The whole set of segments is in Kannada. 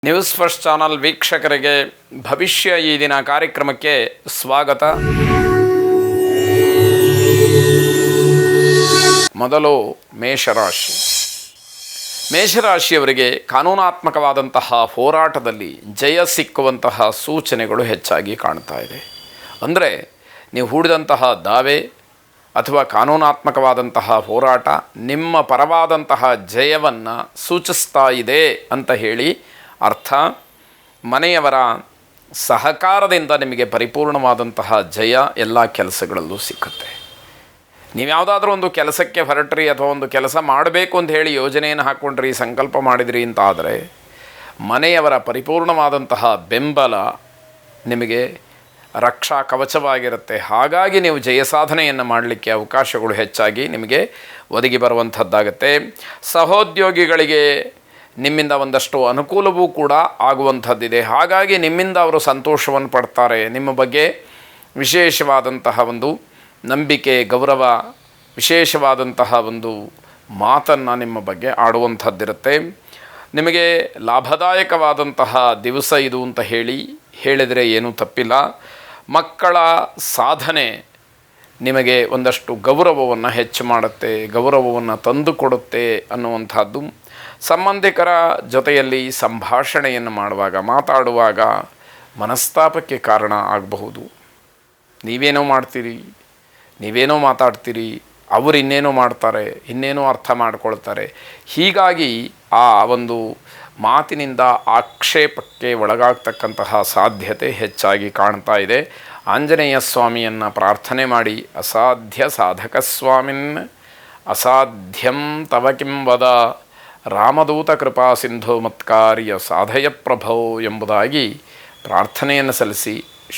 ನ್ಯೂಸ್ ಫಸ್ಟ್ ಚಾನಲ್ ವೀಕ್ಷಕರಿಗೆ ಭವಿಷ್ಯ ಈ ದಿನ ಕಾರ್ಯಕ್ರಮಕ್ಕೆ ಸ್ವಾಗತ. ಮೊದಲು ಮೇಷರಾಶಿ. ಮೇಷರಾಶಿಯವರಿಗೆ ಕಾನೂನಾತ್ಮಕವಾದಂತಹ ಹೋರಾಟದಲ್ಲಿ ಜಯ ಸಿಕ್ಕುವಂತಹ ಸೂಚನೆಗಳು ಹೆಚ್ಚಾಗಿ ಕಾಣ್ತಾ ಇದೆ. ಅಂದರೆ ನೀವು ಹೂಡಿದಂತಹ ದಾವೆ ಅಥವಾ ಕಾನೂನಾತ್ಮಕವಾದಂತಹ ಹೋರಾಟ ನಿಮ್ಮ ಪರವಾದಂತಹ ಜಯವನ್ನು ಸೂಚಿಸ್ತಾ ಇದೆ ಅಂತ ಹೇಳಿ ಅರ್ಥ. ಮನೆಯವರ ಸಹಕಾರದಿಂದ ನಿಮಗೆ ಪರಿಪೂರ್ಣವಾದಂತಹ ಜಯ ಎಲ್ಲ ಕೆಲಸಗಳಲ್ಲೂ ಸಿಕ್ಕುತ್ತೆ. ನೀವು ಯಾವುದಾದ್ರೂ ಒಂದು ಕೆಲಸಕ್ಕೆ ಹೊರಟ್ರಿ ಅಥವಾ ಒಂದು ಕೆಲಸ ಮಾಡಬೇಕು ಅಂತ ಹೇಳಿ ಯೋಜನೆಯನ್ನು ಹಾಕ್ಕೊಂಡ್ರಿ, ಸಂಕಲ್ಪ ಮಾಡಿದ್ರಿ ಅಂತ ಆದರೆ ಮನೆಯವರ ಪರಿಪೂರ್ಣವಾದಂತಹ ಬೆಂಬಲ ನಿಮಗೆ ರಕ್ಷಾ ಕವಚವಾಗಿರುತ್ತೆ. ಹಾಗಾಗಿ ನೀವು ಜಯ ಸಾಧನೆಯನ್ನು ಮಾಡಲಿಕ್ಕೆ ಅವಕಾಶಗಳು ಹೆಚ್ಚಾಗಿ ನಿಮಗೆ ಒದಗಿ ಬರುವಂಥದ್ದಾಗುತ್ತೆ. ಸಹೋದ್ಯೋಗಿಗಳಿಗೆ ನಿಮ್ಮಿಂದ ಒಂದಷ್ಟು ಅನುಕೂಲವೂ ಕೂಡ ಆಗುವಂಥದ್ದಿದೆ. ಹಾಗಾಗಿ ನಿಮ್ಮಿಂದ ಅವರು ಸಂತೋಷವನ್ನು ಪಡ್ತಾರೆ. ನಿಮ್ಮ ಬಗ್ಗೆ ವಿಶೇಷವಾದಂತಹ ಒಂದು ನಂಬಿಕೆ, ಗೌರವ, ವಿಶೇಷವಾದಂತಹ ಒಂದು ಮಾತನ್ನು ನಿಮ್ಮ ಬಗ್ಗೆ ಆಡುವಂಥದ್ದಿರುತ್ತೆ. ನಿಮಗೆ ಲಾಭದಾಯಕವಾದಂತಹ ದಿವಸ ಇದು ಅಂತ ಹೇಳಿದರೆ ಏನೂ ತಪ್ಪಿಲ್ಲ. ಮಕ್ಕಳ ಸಾಧನೆ ನಿಮಗೆ ಒಂದಷ್ಟು ಗೌರವವನ್ನು ಹೆಚ್ಚು ಮಾಡುತ್ತೆ, ಗೌರವವನ್ನು ತಂದುಕೊಡುತ್ತೆ ಅನ್ನುವಂಥದ್ದು. ಸಂಬಂಧಿಕರ ಜೊತೆಯಲ್ಲಿ ಸಂಭಾಷಣೆಯನ್ನು ಮಾಡುವಾಗ, ಮಾತಾಡುವಾಗ ಮನಸ್ತಾಪಕ್ಕೆ ಕಾರಣ ಆಗಬಹುದು. ನೀವೇನೋ ಮಾಡ್ತೀರಿ, ನೀವೇನೋ ಮಾತಾಡ್ತೀರಿ, ಅವರು ಇನ್ನೇನೋ ಮಾಡ್ತಾರೆ, ಇನ್ನೇನೋ ಅರ್ಥ ಮಾಡ್ಕೊಳ್ತಾರೆ. ಹೀಗಾಗಿ ಆ ಒಂದು ಮಾತಿನಿಂದ ಆಕ್ಷೇಪಕ್ಕೆ ಒಳಗಾಗ್ತಕ್ಕಂತಹ ಸಾಧ್ಯತೆ ಹೆಚ್ಚಾಗಿ ಕಾಣ್ತಾ ಇದೆ. ಆಂಜನೇಯ ಸ್ವಾಮಿಯನ್ನು ಪ್ರಾರ್ಥನೆ ಮಾಡಿ, ಅಸಾಧ್ಯ ಸಾಧಕ ಸ್ವಾಮಿನ್ ಅಸಾಧ್ಯಂ ತವ ಕಿಂ ವದ ರಾಮದೂತ ಕೃಪಾ ಸಿಂಧು ಮತ್ಕಾರ್ಯ ಸಾಧಯ ಪ್ರಭೋ ಎಂಬುದಾಗಿ ಪ್ರಾರ್ಥನೆಯನ್ನು ಸಲ್ಲಿಸಿ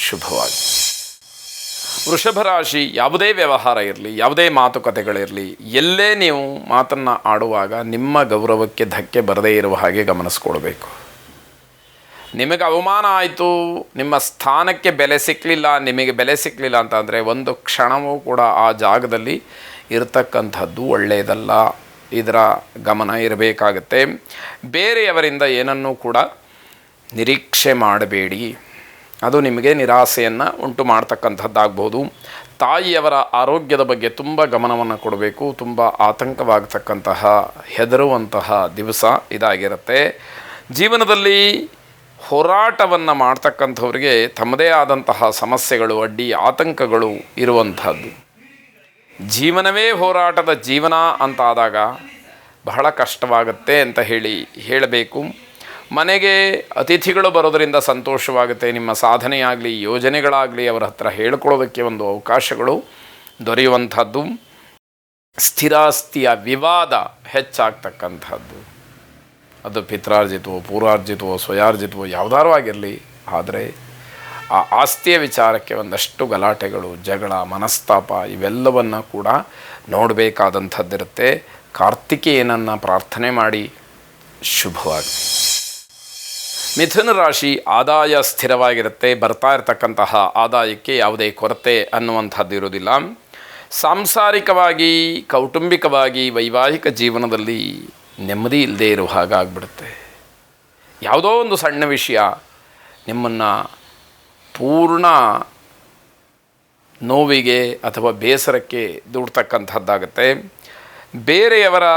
ಶುಭವಾಗಿ. ವೃಷಭ ರಾಶಿ. ಯಾವುದೇ ವ್ಯವಹಾರ ಇರಲಿ, ಯಾವುದೇ ಮಾತುಕತೆಗಳಿರಲಿ, ಎಲ್ಲೇ ನೀವು ಮಾತನ್ನು ಆಡುವಾಗ ನಿಮ್ಮ ಗೌರವಕ್ಕೆ ಧಕ್ಕೆ ಬರದೇ ಇರುವ ಹಾಗೆ ಗಮನಿಸ್ಕೊಳ್ಬೇಕು. ನಿಮಗೆ ಅವಮಾನ ಆಯಿತು, ನಿಮ್ಮ ಸ್ಥಾನಕ್ಕೆ ಬೆಲೆ ಸಿಕ್ಕಲಿಲ್ಲ, ನಿಮಗೆ ಬೆಲೆ ಸಿಕ್ಕಲಿಲ್ಲ ಅಂತಂದರೆ ಒಂದು ಕ್ಷಣವೂ ಕೂಡ ಆ ಜಾಗದಲ್ಲಿ ಇರತಕ್ಕಂಥದ್ದು ಒಳ್ಳೆಯದಲ್ಲ. ಇದರ ಗಮನ ಇರಬೇಕಾಗತ್ತೆ. ಬೇರೆಯವರಿಂದ ಏನನ್ನೂ ಕೂಡ ನಿರೀಕ್ಷೆ ಮಾಡಬೇಡಿ, ಅದು ನಿಮಗೆ ನಿರಾಸೆಯನ್ನು ಉಂಟು ಮಾಡ್ತಕ್ಕಂಥದ್ದಾಗ್ಬೋದು. ತಾಯಿಯವರ ಆರೋಗ್ಯದ ಬಗ್ಗೆ ತುಂಬ ಗಮನವನ್ನು ಕೊಡಬೇಕು. ತುಂಬ ಆತಂಕವಾಗತಕ್ಕಂತಹ, ಹೆದರುವಂತಹ ದಿವಸ ಇದಾಗಿರುತ್ತೆ. ಜೀವನದಲ್ಲಿ ಹೋರಾಟವನ್ನು ಮಾಡ್ತಕ್ಕಂಥವ್ರಿಗೆ ತಮ್ಮದೇ ಆದಂತಹ ಸಮಸ್ಯೆಗಳು, ಅಡ್ಡಿ ಆತಂಕಗಳು ಇರುವಂಥದ್ದು. ಜೀವನವೇ ಹೋರಾಟದ ಜೀವನ ಅಂತಾದಾಗ ಬಹಳ ಕಷ್ಟವಾಗುತ್ತೆ ಅಂತ ಹೇಳಬೇಕು. ಮನೆಗೆ ಅತಿಥಿಗಳು ಬರೋದರಿಂದ ಸಂತೋಷವಾಗುತ್ತೆ. ನಿಮ್ಮ ಸಾಧನೆಯಾಗಲಿ, ಯೋಜನೆಗಳಾಗಲಿ ಅವರ ಹತ್ರ ಹೇಳ್ಕೊಳ್ಳೋದಕ್ಕೆ ಒಂದು ಅವಕಾಶಗಳು ದೊರೆಯುವಂಥದ್ದು. ಸ್ಥಿರಾಸ್ತಿಯ ವಿವಾದ ಹೆಚ್ಚಾಗ್ತಕ್ಕಂಥದ್ದು, ಅದು ಪಿತ್ರಾರ್ಜಿತವೋ, ಪೂರ್ವಾರ್ಜಿತವೋ, ಸ್ವಯಾರ್ಜಿತವೋ ಯಾವುದಾರು ಆಗಿರಲಿ, ಆದರೆ ಆ ಆಸ್ತಿಯ ವಿಚಾರಕ್ಕೆ ಒಂದಷ್ಟು ಗಲಾಟೆಗಳು, ಜಗಳ, ಮನಸ್ತಾಪ ಇವೆಲ್ಲವನ್ನು ಕೂಡ ನೋಡಬೇಕಾದಂಥದ್ದಿರುತ್ತೆ. ಕಾರ್ತಿಕೇಯನನ್ನು ಪ್ರಾರ್ಥನೆ ಮಾಡಿ ಶುಭವಾಗಿ. ಮಿಥುನ ರಾಶಿ. ಆದಾಯ ಸ್ಥಿರವಾಗಿರುತ್ತೆ. ಬರ್ತಾ ಇರತಕ್ಕಂತಹ ಆದಾಯಕ್ಕೆ ಯಾವುದೇ ಕೊರತೆ ಅನ್ನುವಂಥದ್ದು ಇರೋದಿಲ್ಲ. ಸಾಂಸಾರಿಕವಾಗಿ, ಕೌಟುಂಬಿಕವಾಗಿ, ವೈವಾಹಿಕ ಜೀವನದಲ್ಲಿ ನೆಮ್ಮದಿ ಇಲ್ಲದೆ ಇರುವ ಹಾಗಾಗ್ಬಿಡುತ್ತೆ. ಯಾವುದೋ ಒಂದು ಸಣ್ಣ ವಿಷಯ ನಿಮ್ಮನ್ನು ಪೂರ್ಣ ನೋವಿಗೆ ಅಥವಾ ಬೇಸರಕ್ಕೆ ದೂಡ್ತಕ್ಕಂಥದ್ದಾಗುತ್ತೆ. ಬೇರೆಯವರ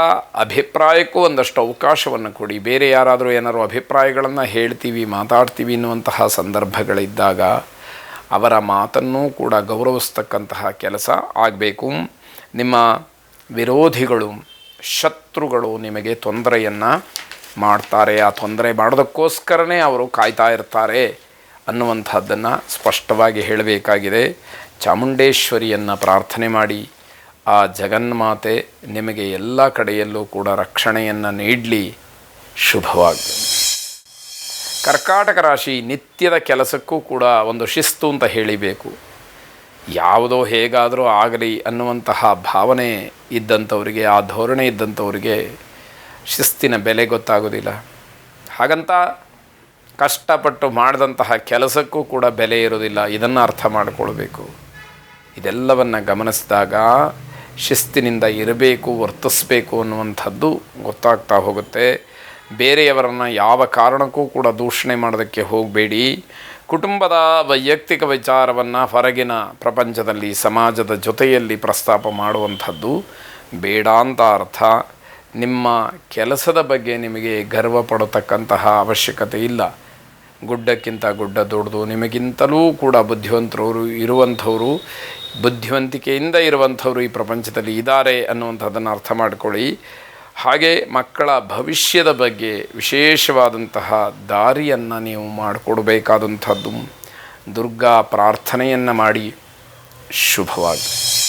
ಅಭಿಪ್ರಾಯಕ್ಕೂ ಒಂದಷ್ಟು ಅವಕಾಶವನ್ನು ಕೊಡಿ. ಬೇರೆ ಯಾರಾದರೂ ಏನಾದರೂ ಅಭಿಪ್ರಾಯಗಳನ್ನು ಹೇಳ್ತೀವಿ, ಮಾತಾಡ್ತೀವಿ ಎನ್ನುವಂತಹ ಸಂದರ್ಭಗಳಿದ್ದಾಗ ಅವರ ಮಾತನ್ನೂ ಕೂಡ ಗೌರವಿಸ್ತಕ್ಕಂತಹ ಕೆಲಸ ಆಗಬೇಕು. ನಿಮ್ಮ ವಿರೋಧಿಗಳು, ಶತ್ರುಗಳು ನಿಮಗೆ ತೊಂದರೆಯನ್ನು ಮಾಡ್ತಾರೆ. ಆ ತೊಂದರೆ ಮಾಡೋದಕ್ಕೋಸ್ಕರನೇ ಅವರು ಕಾಯ್ತಾ ಇರ್ತಾರೆ ಅನ್ನುವಂಥದ್ದನ್ನು ಸ್ಪಷ್ಟವಾಗಿ ಹೇಳಬೇಕಾಗಿದೆ. ಚಾಮುಂಡೇಶ್ವರಿಯನ್ನು ಪ್ರಾರ್ಥನೆ ಮಾಡಿ, ಆ ಜಗನ್ಮಾತೆ ನಿಮಗೆ ಎಲ್ಲ ಕಡೆಯಲ್ಲೂ ಕೂಡ ರಕ್ಷಣೆಯನ್ನು ನೀಡಲಿ. ಶುಭವಾಗಲಿ. ಕರ್ಕಾಟಕ ರಾಶಿ. ನಿತ್ಯದ ಕೆಲಸಕ್ಕೂ ಕೂಡ ಒಂದು ಶಿಸ್ತು ಅಂತ ಹೇಳಿಬೇಕು. ಯಾವುದೋ ಹೇಗಾದರೂ ಆಗಲಿ ಅನ್ನುವಂತಹ ಭಾವನೆ ಇದ್ದಂಥವರಿಗೆ, ಆ ಧೋರಣೆ ಇದ್ದಂಥವರಿಗೆ ಶಿಸ್ತಿನ ಬೆಲೆ ಗೊತ್ತಾಗೋದಿಲ್ಲ. ಹಾಗಂತ ಕಷ್ಟಪಟ್ಟು ಮಾಡಿದಂತಹ ಕೆಲಸಕ್ಕೂ ಕೂಡ ಬೆಲೆ ಇರೋದಿಲ್ಲ. ಇದನ್ನು ಅರ್ಥ ಮಾಡಿಕೊಳ್ಬೇಕು. ಇದೆಲ್ಲವನ್ನು ಗಮನಿಸಿದಾಗ ಶಿಸ್ತಿನಿಂದ ಇರಬೇಕು, ವರ್ತಿಸಬೇಕು ಅನ್ನುವಂಥದ್ದು ಗೊತ್ತಾಗ್ತಾ ಹೋಗುತ್ತೆ. ಬೇರೆಯವರನ್ನು ಯಾವ ಕಾರಣಕ್ಕೂ ಕೂಡ ದೂಷಣೆ ಮಾಡೋದಕ್ಕೆ ಹೋಗಬೇಡಿ. ಕುಟುಂಬದ ವೈಯಕ್ತಿಕ ವಿಚಾರವನ್ನು ಹೊರಗಿನ ಪ್ರಪಂಚದಲ್ಲಿ ಸಮಾಜದ ಜೊತೆಯಲ್ಲಿ ಪ್ರಸ್ತಾಪ ಮಾಡುವಂಥದ್ದು ಬೇಡ ಅಂತ ಅರ್ಥ. ನಿಮ್ಮ ಕೆಲಸದ ಬಗ್ಗೆ ನಿಮಗೆ ಗರ್ವ ಪಡತಕ್ಕಂತಹ ಅವಶ್ಯಕತೆ ಇಲ್ಲ. ಗುಡ್ಡಕ್ಕಿಂತ ಗುಡ್ಡ ದೊಡ್ಡದು, ನಿಮಗಿಂತಲೂ ಕೂಡ ಬುದ್ಧಿವಂತಿಕೆಯಿಂದ ಇರುವಂಥವರು ಈ ಪ್ರಪಂಚದಲ್ಲಿ ಇದ್ದಾರೆ ಅನ್ನುವಂಥದ್ದನ್ನು ಅರ್ಥ ಮಾಡಿಕೊಳ್ಳಿ. ಹಾಗೆ ಮಕ್ಕಳ ಭವಿಷ್ಯದ ಬಗ್ಗೆ ವಿಶೇಷವಾದಂತಹ ದಾರಿಯನ್ನು ನೀವು ಮಾಡಿಕೊಡಬೇಕಾದಂಥದ್ದು. ದುರ್ಗಾ ಪ್ರಾರ್ಥನೆಯನ್ನು ಮಾಡಿ. ಶುಭವಾಗಲಿ.